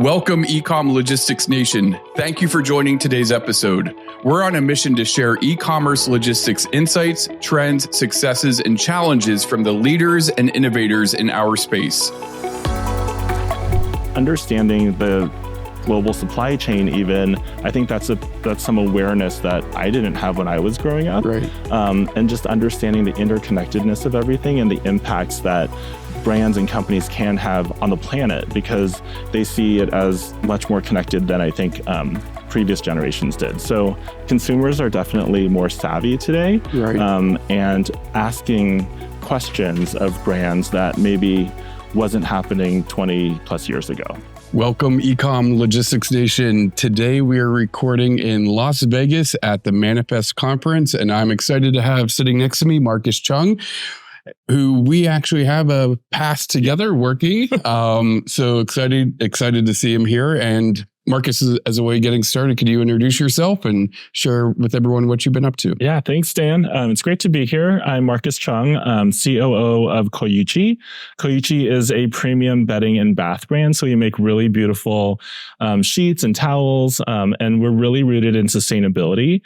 Welcome, Ecom Logistics Nation. Thank you for joining today's episode. We're on a mission to share e-commerce logistics insights, trends, successes, and challenges from the leaders and innovators in our space. Understanding the global supply chain, even, I think that's some awareness that I didn't have when I was growing up. Right. And just understanding the interconnectedness of everything and the impacts that brands and companies can have on the planet, because they see it as much more connected than I think previous generations did. So consumers are definitely more savvy today, right. And asking questions of brands that maybe wasn't happening 20 plus years ago. Welcome, Ecom Logistics Nation. Today we are recording in Las Vegas at the Manifest Conference, and I'm excited to have sitting next to me Marcus Chung, who we actually have a past together working. So excited to see him here. And Marcus, as a way of getting started, could you introduce yourself and share with everyone what you've been up to? Yeah, thanks, Dan. It's great to be here. I'm Marcus Chung, COO of Koyuchi. Koyuchi is a premium bedding and bath brand. So we make really beautiful sheets and towels, and we're really rooted in sustainability.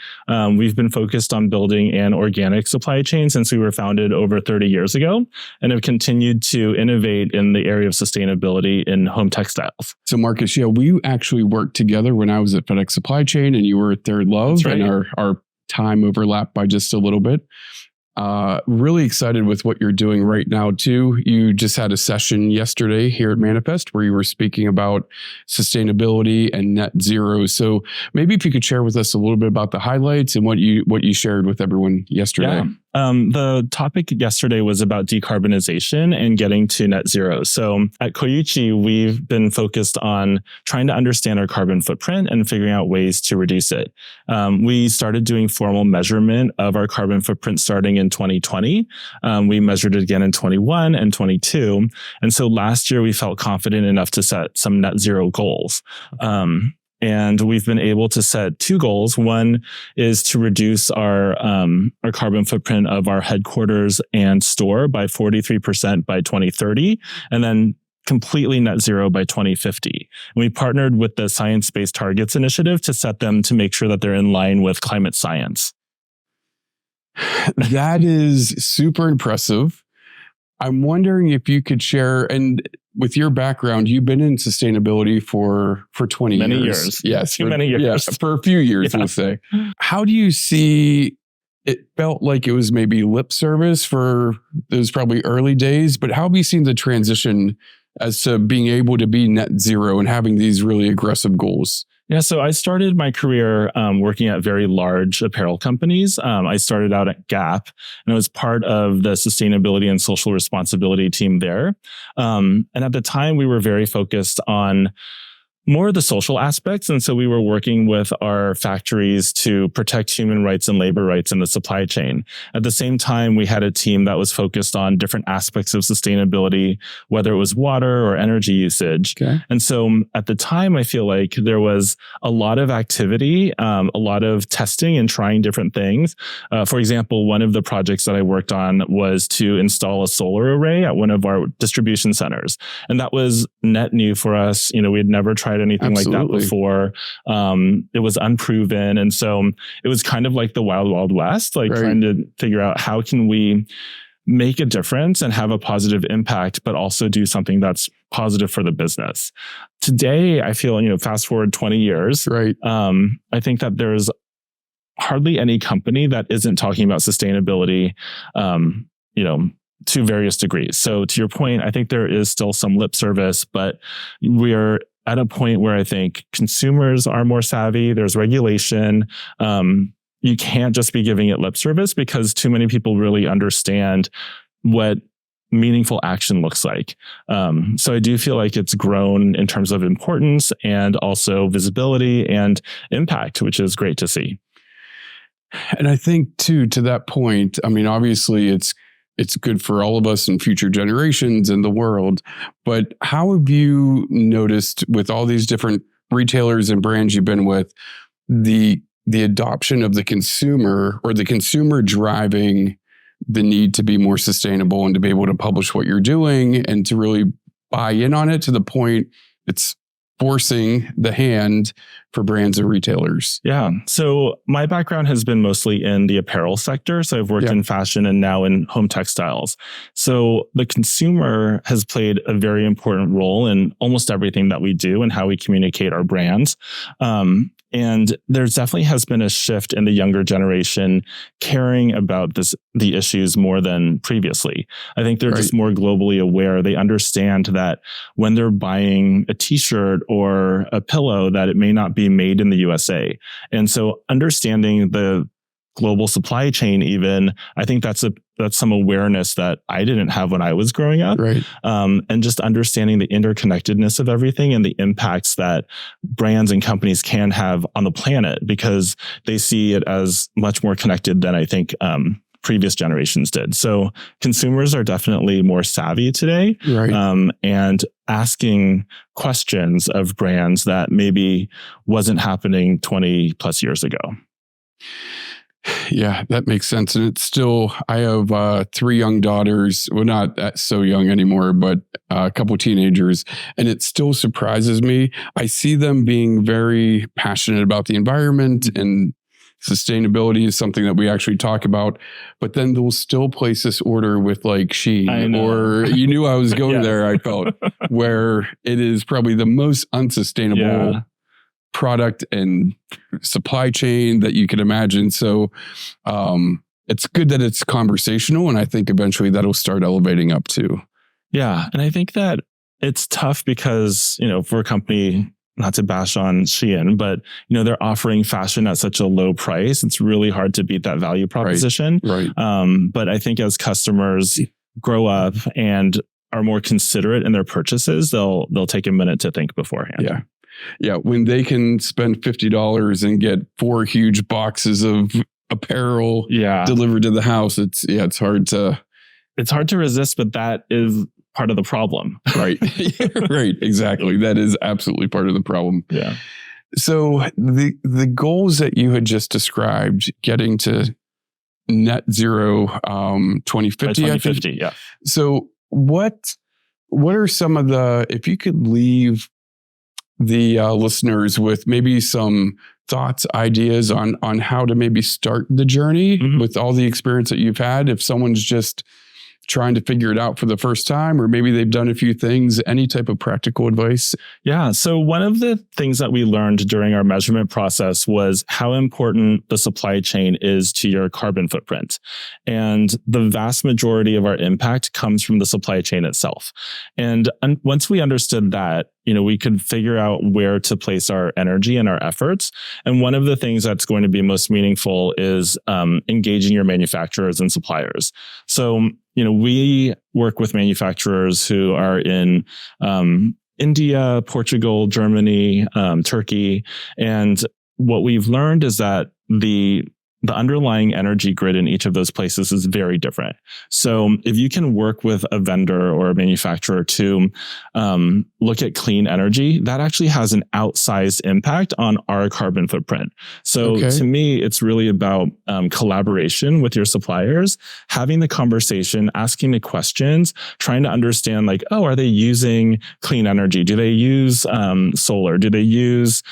We've been focused on building an organic supply chain since we were founded over 30 years ago, and have continued to innovate in the area of sustainability in home textiles. So Marcus, yeah, we actually worked together when I was at FedEx Supply Chain and you were at Third Love. That's right. And our time overlapped by just a little bit. Really excited with what you're doing right now too. You just had a session yesterday here at Manifest where you were speaking about sustainability and net zero. So maybe if you could share with us a little bit about the highlights and what you shared with everyone yesterday. Yeah. The topic yesterday was about decarbonization and getting to net zero. So at Koyuchi, we've been focused on trying to understand our carbon footprint and figuring out ways to reduce it. We started doing formal measurement of our carbon footprint starting in 2020. We measured it again in 21 and 22. And so last year we felt confident enough to set some net zero goals. And we've been able to set two goals. One is to reduce our carbon footprint of our headquarters and store by 43% by 2030, and then completely net zero by 2050. And we partnered with the Science Based Targets Initiative to set them to make sure that they're in line with climate science. That is super impressive. I'm wondering if you could share, and with your background, you've been in sustainability for 20 many years. Yes. Many years. Yeah, for a few years, Yeah. we'll say. How do you see, it felt like it was maybe lip service for those probably early days, but how have you seen the transition as to being able to be net zero and having these really aggressive goals? Yeah, so I started my career working at very large apparel companies. I started out at Gap, and I was part of the sustainability and social responsibility team there. And at the time, we were very focused on more of the social aspects. And so we were working with our factories to protect human rights and labor rights in the supply chain. At the same time, we had a team that was focused on different aspects of sustainability, whether it was water or energy usage. Okay. And so at the time, I feel like there was a lot of activity, a lot of testing and trying different things. For example, one of the projects that I worked on was to install a solar array at one of our distribution centers. And that was net new for us. You know, we had never tried anything Absolutely. like that before. It was unproven. And so it was kind of like the wild, wild west, like Right. trying to figure out how can we make a difference and have a positive impact, but also do something that's positive for the business. Today, I feel, fast forward 20 years, Right. I think that there's hardly any company that isn't talking about sustainability, to various degrees. So to your point, I think there is still some lip service, but we're at a point where I think consumers are more savvy. There's regulation. You can't just be giving it lip service because too many people really understand what meaningful action looks like. So I do feel like it's grown in terms of importance and also visibility and impact, which is great to see. And I think too, to that point, I mean, obviously it's good for all of us and future generations in the world. But how have you noticed with all these different retailers and brands you've been with, the adoption of the consumer or the consumer driving the need to be more sustainable and to be able to publish what you're doing and to really buy in on it to the point it's forcing the hand for brands and retailers? Yeah. So my background has been mostly in the apparel sector. So I've worked in fashion and now in home textiles. So the consumer has played a very important role in almost everything that we do and how we communicate our brands. And there definitely has been a shift in the younger generation caring about the issues more than previously. I think they're just more globally aware. They understand that when they're buying a t-shirt or a pillow, that it may not be made in the USA. And so understanding the global supply chain, even, I think that's some awareness that I didn't have when I was growing up. Right. And just understanding the interconnectedness of everything and the impacts that brands and companies can have on the planet, because they see it as much more connected than I think previous generations did. So consumers are definitely more savvy today, and asking questions of brands that maybe wasn't happening 20 plus years ago. Yeah, that makes sense. And it's still, I have 3 young daughters, well, not that so young anymore, but a couple of teenagers. And it still surprises me. I see them being very passionate about the environment, and sustainability is something that we actually talk about. But then they'll still place this order with like Shein, or you knew I was going there, I felt, where it is probably the most unsustainable product and supply chain that you could imagine. So it's good that it's conversational, and I think eventually that'll start elevating up too. Yeah. And I think that it's tough because, for a company, not to bash on Shein, but they're offering fashion at such a low price. It's really hard to beat that value proposition. Right. But I think as customers grow up and are more considerate in their purchases, they'll take a minute to think beforehand. Yeah. Yeah, when they can spend $50 and get 4 huge boxes of apparel delivered to the house, it's hard to resist, but that is part of the problem. Right. Right. Exactly. That is absolutely part of the problem. Yeah. So the goals that you had just described, getting to net zero 2050, By 2050, yeah. So what are some of if you could leave the listeners with maybe some thoughts, ideas on how to maybe start the journey with all the experience that you've had, if someone's just trying to figure it out for the first time, or maybe they've done a few things, any type of practical advice? Yeah. So one of the things that we learned during our measurement process was how important the supply chain is to your carbon footprint. And the vast majority of our impact comes from the supply chain itself. And once we understood that, we could figure out where to place our energy and our efforts. And one of the things that's going to be most meaningful is engaging your manufacturers and suppliers. So, we work with manufacturers who are in India, Portugal, Germany, Turkey. And what we've learned is that the underlying energy grid in each of those places is very different. So if you can work with a vendor or a manufacturer to look at clean energy, that actually has an outsized impact on our carbon footprint. So to me, it's really about collaboration with your suppliers, having the conversation, asking the questions, trying to understand are they using clean energy? Do they use solar? Do they use,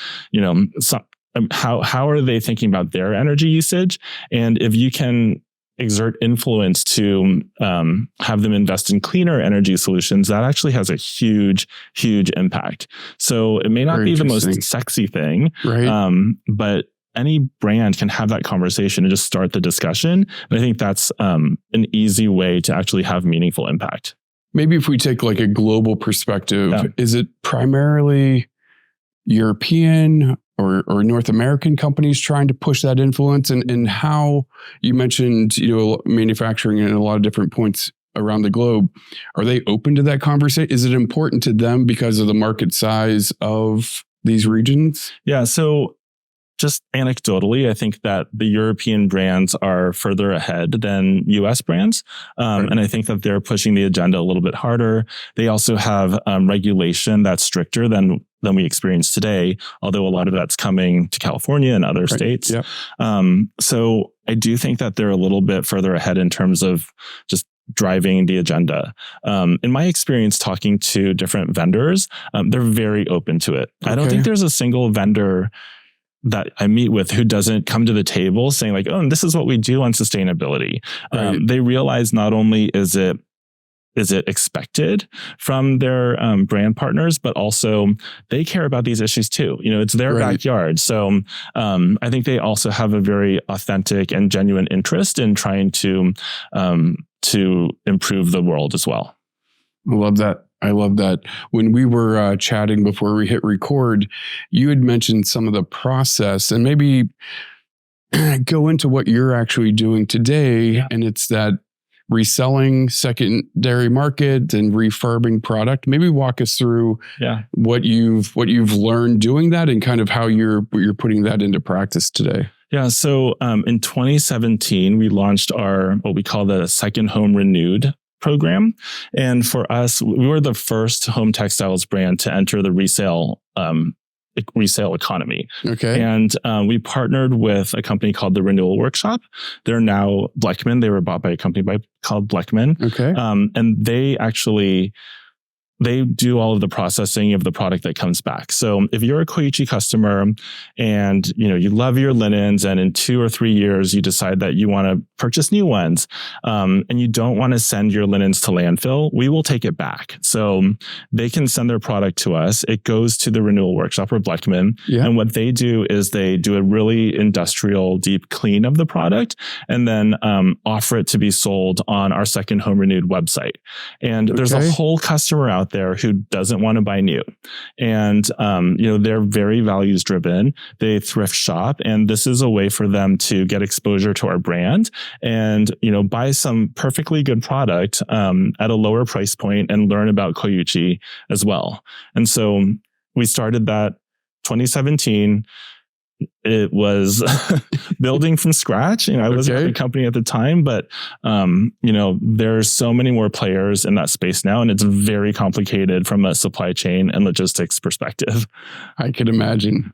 how are they thinking about their energy usage? And if you can exert influence to have them invest in cleaner energy solutions, that actually has a huge, huge impact. So it may not be the most sexy thing, but any brand can have that conversation and just start the discussion. And I think that's an easy way to actually have meaningful impact. Maybe if we take a global perspective, is it primarily European or North American companies trying to push that influence? And how you mentioned, manufacturing in a lot of different points around the globe. Are they open to that conversation? Is it important to them because of the market size of these regions? Yeah. So just anecdotally, I think that the European brands are further ahead than US brands. And I think that they're pushing the agenda a little bit harder. They also have regulation that's stricter than we experience today, although a lot of that's coming to California and other states. Yep. So I do think that they're a little bit further ahead in terms of just driving the agenda. In my experience talking to different vendors, they're very open to it. I don't think there's a single vendor that I meet with who doesn't come to the table saying like, oh, and this is what we do on sustainability. Right. They realize not only is it expected from their brand partners, but also they care about these issues too. It's their backyard. So I think they also have a very authentic and genuine interest in trying to improve the world as well. I love that. When we were chatting before we hit record, you had mentioned some of the process, and maybe go into what you're actually doing today. Yeah. And it's that reselling, secondary market, and refurbing product. Maybe walk us through what you've learned doing that, and kind of how you're putting that into practice today. Yeah. So in 2017, we launched what we call the Second Home Renewed program. And for us, we were the first home textiles brand to enter the resale economy. Okay. And we partnered with a company called the Renewal Workshop. They're now Bleckman. They were bought by a company called Bleckman. Okay. And they do all of the processing of the product that comes back. So if you're a Koichi customer and you love your linens, and in 2 or 3 years you decide that you want to purchase new ones, and you don't want to send your linens to landfill, we will take it back. So they can send their product to us. It goes to the Renewal Workshop or Bleckman. Yeah. And what they do is they do a really industrial deep clean of the product, and then offer it to be sold on our Second Home Renewed website. And there's a whole customer out there who doesn't want to buy new. And, they're very values driven. They thrift shop, and this is a way for them to get exposure to our brand and, buy some perfectly good product, at a lower price point and learn about Koichi as well. And so we started that 2017. It was building from scratch. I wasn't at the company at the time, but there's so many more players in that space now, and it's very complicated from a supply chain and logistics perspective. I could imagine.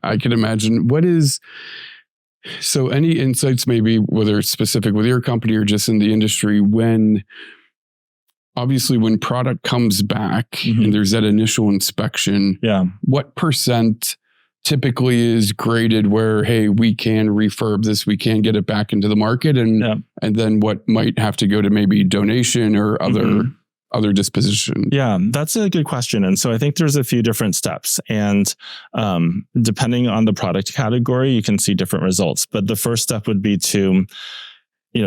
So any insights, maybe whether it's specific with your company or just in the industry, when product comes back and there's that initial inspection, what percent typically is graded where, hey, we can refurb this, we can get it back into the market, and then what might have to go to maybe donation or other disposition? Yeah, that's a good question. And so I think there's a few different steps, and depending on the product category, you can see different results. But the first step would be to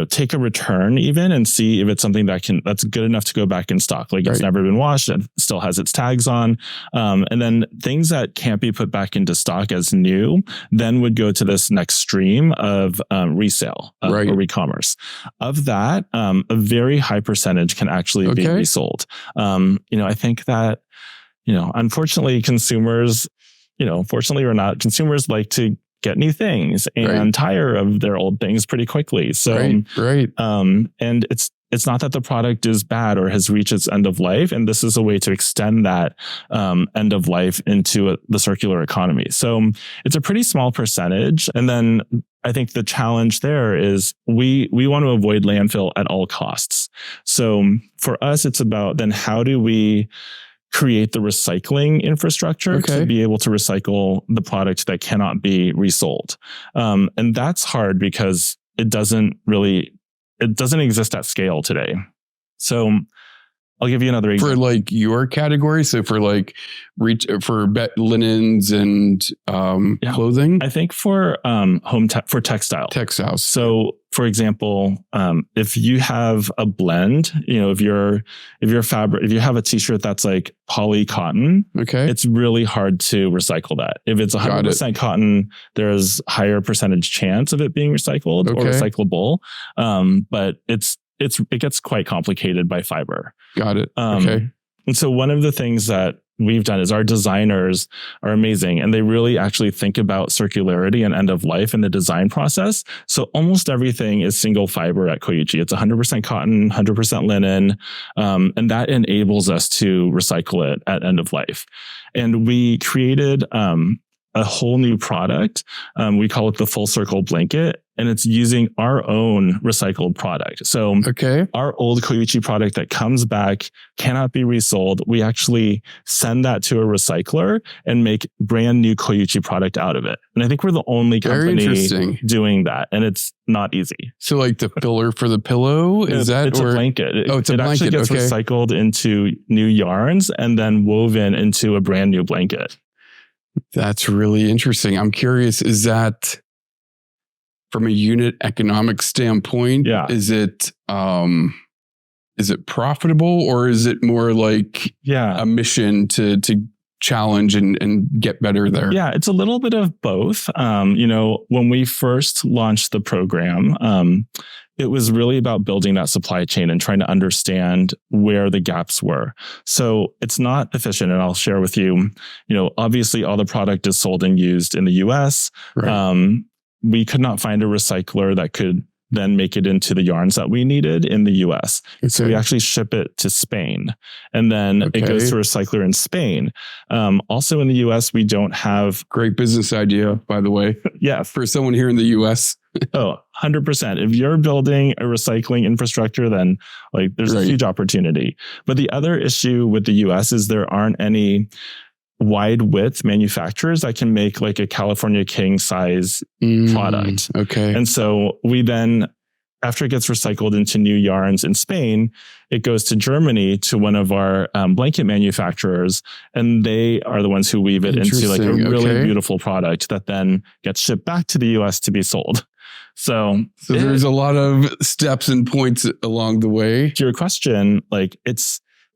take a return even and see if it's something that's good enough to go back in stock. Like it's never been washed and still has its tags on. And then things that can't be put back into stock as new, then would go to this next stream of resale or Ecommerce. Of that, a very high percentage can actually be resold. I think that, unfortunately consumers, fortunately or not, consumers like to get new things and tire of their old things pretty quickly. So, and it's not that the product is bad or has reached its end of life. And this is a way to extend that end of life into the circular economy. So it's a pretty small percentage. And then I think the challenge there is we want to avoid landfill at all costs. So for us, it's about then how do we create the recycling infrastructure to be able to recycle the product that cannot be resold. And that's hard because it doesn't exist at scale today. So I'll give you another example. For like your category, so for like for linens and clothing? I think for for textiles. So for example, if you have a blend, if you have a t-shirt that's like poly cotton, it's really hard to recycle that. If it's 100% cotton, there's higher percentage chance of it being recycled or recyclable. But it gets quite complicated by fiber. Got it. And so one of the things that we've done is our designers are amazing, and they really actually think about circularity and end of life in the design process. So almost everything is single fiber at Koichi. It's 100% cotton, 100% linen. And that enables us to recycle it at end of life. And we created a whole new product. We call it the Full Circle Blanket. and it's using our own recycled product. So Okay. our old Koichi product that comes back cannot be resold. We actually send that to a recycler and make brand new Koichi product out of it. And I think we're the only company doing that. And it's not easy. So like the filler for the pillow, is that? It's a blanket. It's a blanket. It actually gets recycled into new yarns and then woven into a brand new blanket. That's really interesting. I'm curious, is that from a unit economic standpoint, is it profitable, or is it more like a mission to challenge and get better there? Yeah, it's a little bit of both. When we first launched the program, it was really about building that supply chain and trying to understand where the gaps were. So it's not efficient. And I'll share with you, obviously all the product is sold and used in the US. Right. We could not find a recycler that could then make it into the yarns that we needed in the US. Okay. So we actually ship it to Spain, and then it goes to a recycler in Spain. Also in the US, we don't have... Great business idea, by the way. Yeah. For someone here in the US. 100%. If you're building a recycling infrastructure, then there's a huge opportunity. But the other issue with the US is there aren't any wide width manufacturers that can make like a California King size product. Okay. And so we then, after it gets recycled into new yarns in Spain, it goes to Germany to one of our blanket manufacturers, and they are the ones who weave it into like a really beautiful product that then gets shipped back to the US to be sold. So there's a lot of steps and points along the way. To your question,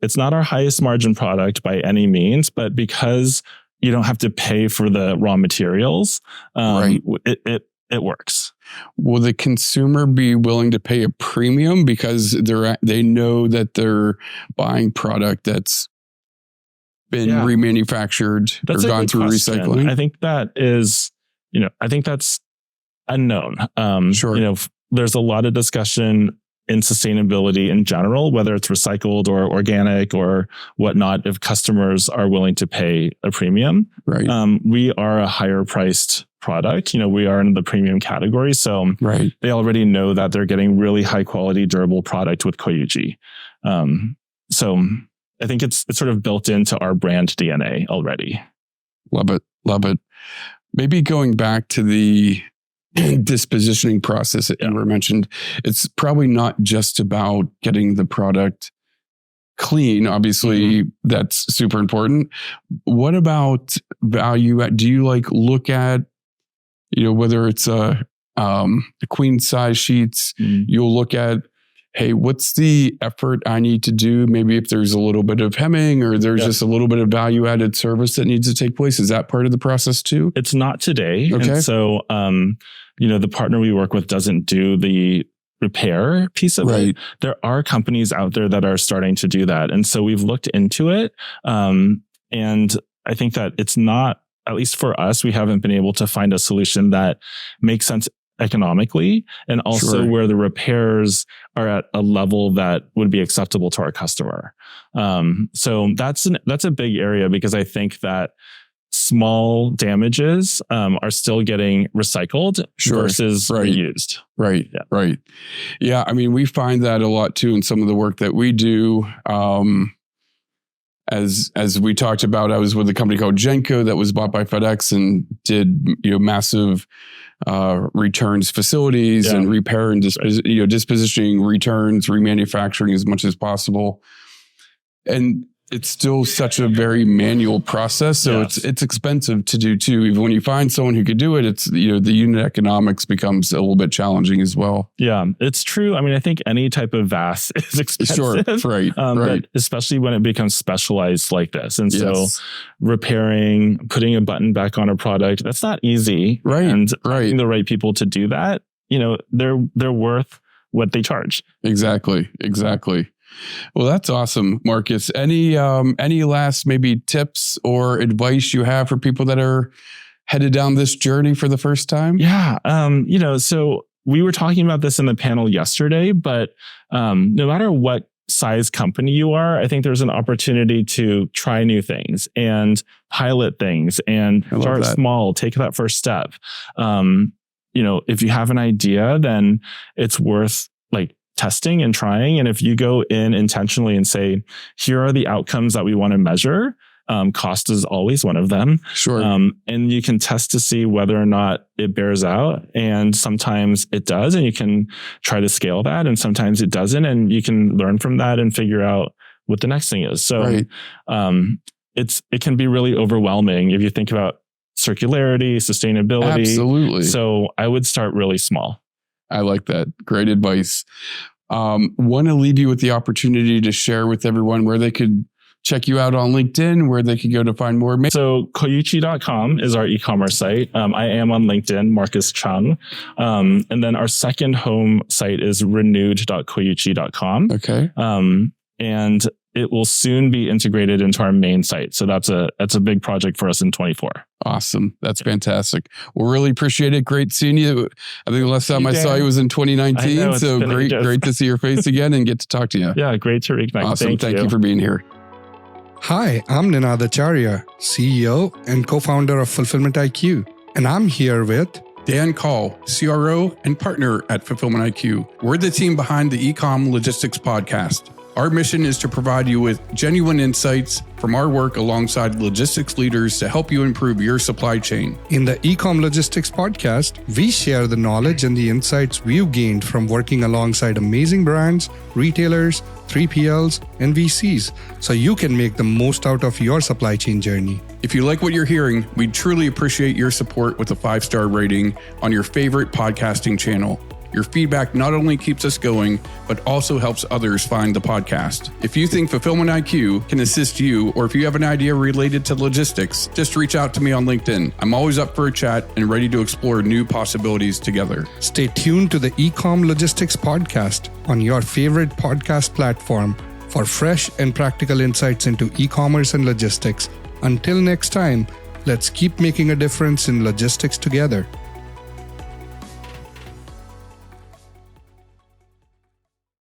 it's not our highest margin product by any means, but because you don't have to pay for the raw materials, it works. Will the consumer be willing to pay a premium because they know that they're buying product that's been remanufactured or gone through recycling? I think that is, I think that's unknown. Sure. There's a lot of discussion in sustainability in general, whether it's recycled or organic or whatnot, if customers are willing to pay a premium. Right. We are a higher priced product. We are in the premium category. So they already know that they're getting really high quality, durable product with Koichi. So I think it's sort of built into our brand DNA already. Love it. Love it. Maybe going back to the dispositioning process that you were mentioned, it's probably not just about getting the product clean. Obviously, that's super important. What about value? Do you look at, whether it's a queen size sheets, you'll look at, hey, what's the effort I need to do? Maybe if there's a little bit of hemming or there's just a little bit of value added service that needs to take place. Is that part of the process too? It's not today. Okay. And so, the partner we work with doesn't do the repair piece of it. There are companies out there that are starting to do that. And so we've looked into it. And I think that it's not, at least for us, we haven't been able to find a solution that makes sense economically, and also where the repairs are at a level that would be acceptable to our customer. So that's a big area, because I think that small damages are still getting recycled versus reused. Right. Yeah. Right. Yeah. I mean, we find that a lot too in some of the work that we do. As we talked about, I was with a company called Genco that was bought by FedEx and did massive returns facilities and repair and dispositioning returns, remanufacturing as much as possible. And it's still such a very manual process. So it's expensive to do too. Even when you find someone who could do it, it's, the unit economics becomes a little bit challenging as well. Yeah, it's true. I mean, I think any type of VAS is expensive. Sure, right. But especially when it becomes specialized like this. And so repairing, putting a button back on a product, that's not easy. Right. And finding the right people to do that, they're worth what they charge. Exactly. Well, that's awesome, Marcus. Any last maybe tips or advice you have for people that are headed down this journey for the first time? Yeah. So we were talking about this in the panel yesterday, but no matter what size company you are, I think there's an opportunity to try new things and pilot things and start small, take that first step. if you have an idea, then it's worth like testing and trying. And if you go in intentionally and say, here are the outcomes that we want to measure, cost is always one of them. Sure. And you can test to see whether or not it bears out. And sometimes it does, and you can try to scale that. And sometimes it doesn't. And you can learn from that and figure out what the next thing is. So right. It can be really overwhelming if you think about circularity, sustainability. Absolutely. So I would start really small. I like that. Great advice. Want to leave you with the opportunity to share with everyone where they could check you out on LinkedIn, where they could go to find more. So koyuchi.com is our e-commerce site. I am on LinkedIn, Marcus Chung. And then our second home site is renewed.koyuchi.com. Okay. And it will soon be integrated into our main site. So that's a big project for us in 24. Awesome. That's fantastic. Well, really appreciate it. Great seeing you. I think the last time I saw you was in 2019. So great to see your face again and get to talk to you. Yeah, great to reconnect. Awesome. Thank you for being here. Hi, I'm Ninad Acharya, CEO and co-founder of Fulfillment IQ. And I'm here with Dan Call, CRO and partner at Fulfillment IQ. We're the team behind the Ecom Logistics podcast. Our mission is to provide you with genuine insights from our work alongside logistics leaders to help you improve your supply chain. In the Ecom Logistics podcast, we share the knowledge and the insights we've gained from working alongside amazing brands, retailers, 3PLs, and VCs, so you can make the most out of your supply chain journey. If you like what you're hearing, we'd truly appreciate your support with a 5-star rating on your favorite podcasting channel. Your feedback not only keeps us going, but also helps others find the podcast. If you think Fulfillment IQ can assist you, or if you have an idea related to logistics, just reach out to me on LinkedIn. I'm always up for a chat and ready to explore new possibilities together. Stay tuned to the Ecom Logistics podcast on your favorite podcast platform for fresh and practical insights into e-commerce and logistics. Until next time, let's keep making a difference in logistics together.